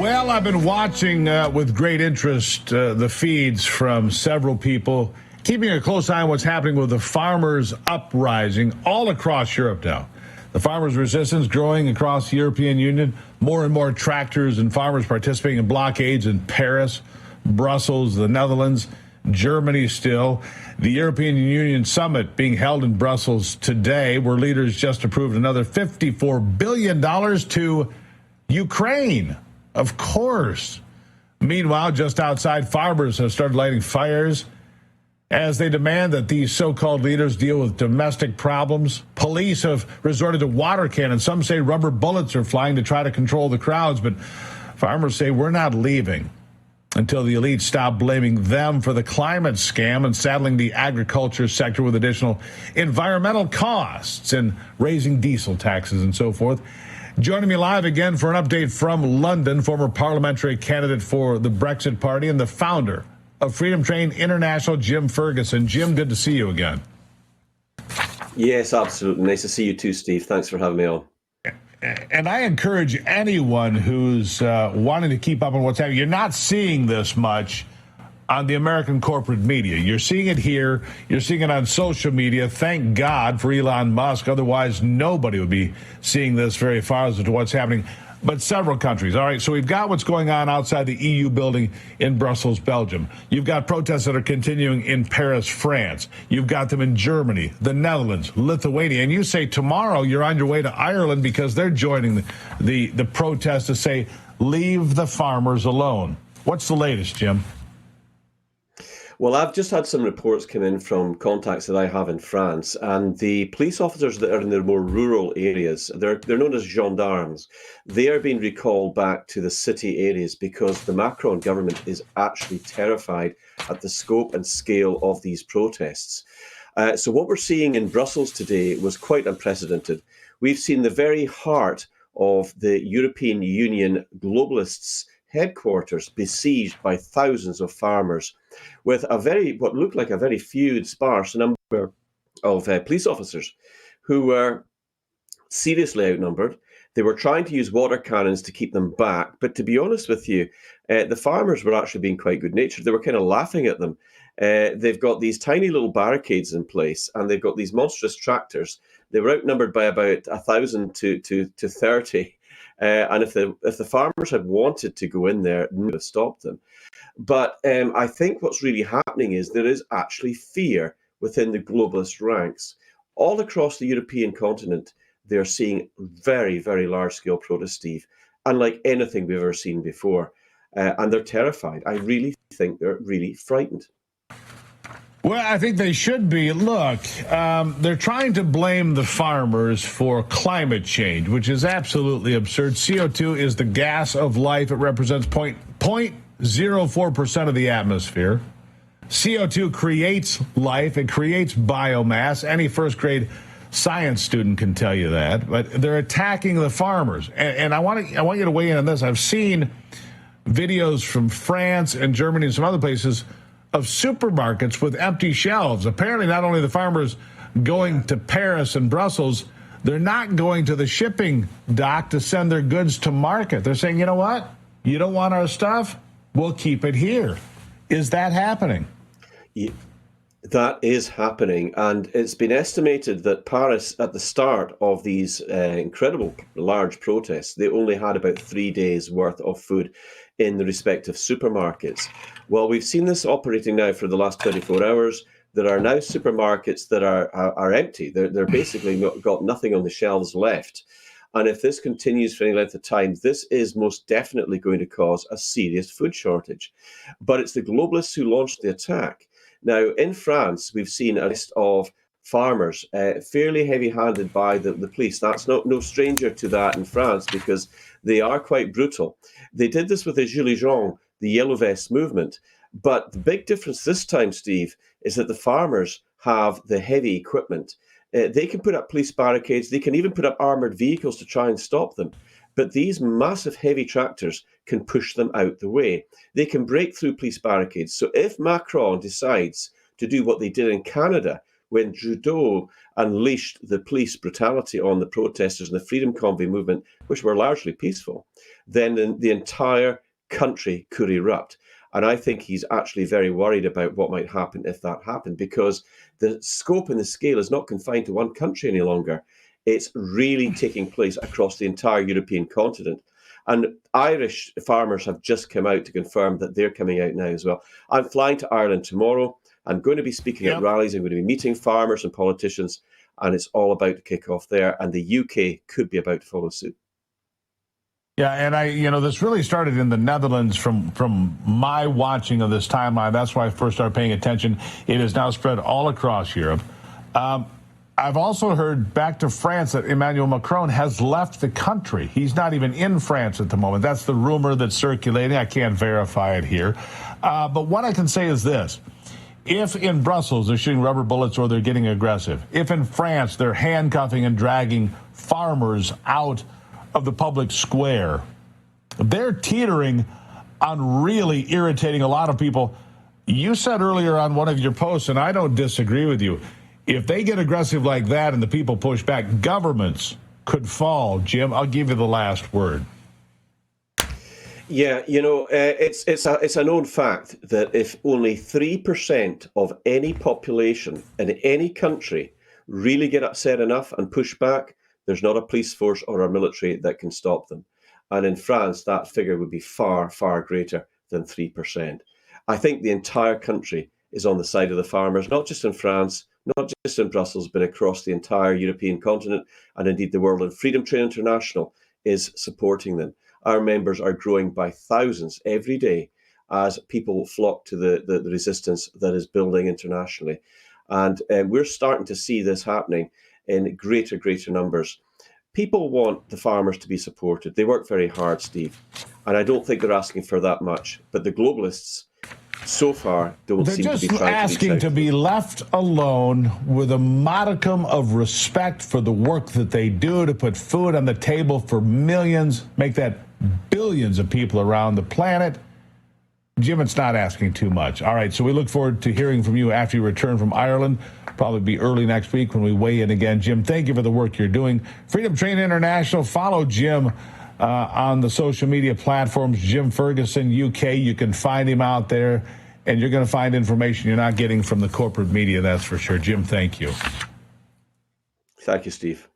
Well, I've been watching with great interest the feeds from several people, keeping a close eye on what's happening with the farmers' uprising all across Europe now. The farmers' resistance growing across the European Union, more and more tractors and farmers participating in blockades in Paris, Brussels, the Netherlands, Germany still. The European Union summit being held in Brussels today, where leaders just approved another $54 billion to Ukraine. Of course. Meanwhile, just outside, farmers have started lighting fires as they demand that these so-called leaders deal with domestic problems. Police have resorted to water cannons. Some say rubber bullets are flying to try to control the crowds, but farmers say we're not leaving until the elites stop blaming them for the climate scam and saddling the agriculture sector with additional environmental costs and raising diesel taxes and so forth. Joining me live again for an update from London, former parliamentary candidate for the Brexit Party and the founder of Freedom Train International, Jim Ferguson. Jim, good to see you again. Yes, absolutely. Nice to see you too, Steve. Thanks for having me on. And I encourage anyone who's wanting to keep up on what's happening. You're not seeing this much on the American corporate media. You're seeing it here. You're seeing it on social media. Thank God for Elon Musk. Otherwise, nobody would be seeing this very far as to what's happening. But several countries. All right, so we've got what's going on outside the EU building in Brussels, Belgium. You've got protests that are continuing in Paris, France. You've got them in Germany, the Netherlands, Lithuania. And you say tomorrow you're on your way to Ireland because they're joining the protest to say, leave the farmers alone. What's the latest, Jim? Well, I've just had some reports come in from contacts that I have in France, and the police officers that are in the more rural areas, they're known as gendarmes. They are being recalled back to the city areas because the Macron government is actually terrified at the scope and scale of these protests. So what we're seeing in Brussels today was quite unprecedented. We've seen the very heart of the European Union globalists' headquarters besieged by thousands of farmers, with what looked like a very few sparse number of police officers who were seriously outnumbered. They were trying to use water cannons to keep them back. But to be honest with you, the farmers were actually being quite good-natured. They were kind of laughing at them. They've got these tiny little barricades in place, and they've got these monstrous tractors. They were outnumbered by about 1,000 to 30. And if the farmers had wanted to go in there, they would have stopped them. But I think what's really happening is there is actually fear within the globalist ranks. All across the European continent, they're seeing very, very large-scale protests, Steve, unlike anything we've ever seen before. And they're terrified. I really think they're really frightened. Well, I think they should be. Look, they're trying to blame the farmers for climate change, which is absolutely absurd. CO2 is the gas of life. It represents 0.04% of the atmosphere. CO2 creates life. It creates biomass. Any first-grade science student can tell you that. But they're attacking the farmers. And I want you to weigh in on this. I've seen videos from France and Germany and some other places of supermarkets with empty shelves. Apparently, not only the farmers going to Paris and Brussels, they're not going to the shipping dock to send their goods to market. They're saying, you know what? You don't want our stuff? We'll keep it here. Is that happening? Yeah, that is happening. And it's been estimated that Paris, at the start of these incredible large protests, they only had about 3 days worth of food in the respective supermarkets. Well, we've seen this operating now for the last 24 hours. There are now supermarkets that are empty. They're basically got nothing on the shelves left. And if this continues for any length of time, this is most definitely going to cause a serious food shortage. But it's the globalists who launched the attack. Now, in France, we've seen a list of farmers, fairly heavy-handed by the police. That's no stranger to that in France because they are quite brutal. They did this with the Gilets jaunes, the Yellow Vest movement. But the big difference this time, Steve, is that the farmers have the heavy equipment. They can put up police barricades. They can even put up armoured vehicles to try and stop them. But these massive heavy tractors can push them out the way. They can break through police barricades. So if Macron decides to do what they did in Canada, when Trudeau unleashed the police brutality on the protesters and the Freedom Convoy movement, which were largely peaceful, then the entire country could erupt. And I think he's actually very worried about what might happen if that happened, because the scope and the scale is not confined to one country any longer. It's really taking place across the entire European continent. And Irish farmers have just come out to confirm that they're coming out now as well. I'm flying to Ireland tomorrow. I'm going to be speaking at rallies. I'm going to be meeting farmers and politicians, and it's all about to kick off there. And the UK could be about to follow suit. Yeah, and this really started in the Netherlands from my watching of this timeline. That's why I first started paying attention. It is now spread all across Europe. I've also heard back to France that Emmanuel Macron has left the country. He's not even in France at the moment. That's the rumor that's circulating. I can't verify it here. But what I can say is this. If in Brussels they're shooting rubber bullets or they're getting aggressive, if in France they're handcuffing and dragging farmers out of the public square, they're teetering on really irritating a lot of people. You said earlier on one of your posts, and I don't disagree with you, if they get aggressive like that and the people push back, governments could fall. Jim, I'll give you the last word. Yeah, it's a known fact that if only 3% of any population in any country really get upset enough and push back, there's not a police force or a military that can stop them. And in France, that figure would be far, far greater than 3%. I think the entire country is on the side of the farmers, not just in France, not just in Brussels, but across the entire European continent and indeed the world. And Freedom Train International is supporting them. Our members are growing by thousands every day as people flock to the resistance that is building internationally. And we're starting to see this happening in greater numbers. People want the farmers to be supported. They work very hard, Steve. And I don't think they're asking for that much. But the globalists, so far, don't seem to be trying to reach out. They're just asking to be left alone with a modicum of respect for the work that they do to put food on the table for millions, make that billions of people around the planet. Jim, it's not asking too much. All right, so we look forward to hearing from you after you return from Ireland. Probably be early next week when we weigh in again. Jim, thank you for the work you're doing. Freedom Train International, follow Jim on the social media platforms, Jim Ferguson, UK. You can find him out there, and you're going to find information you're not getting from the corporate media, that's for sure. Jim, thank you. Thank you, Steve.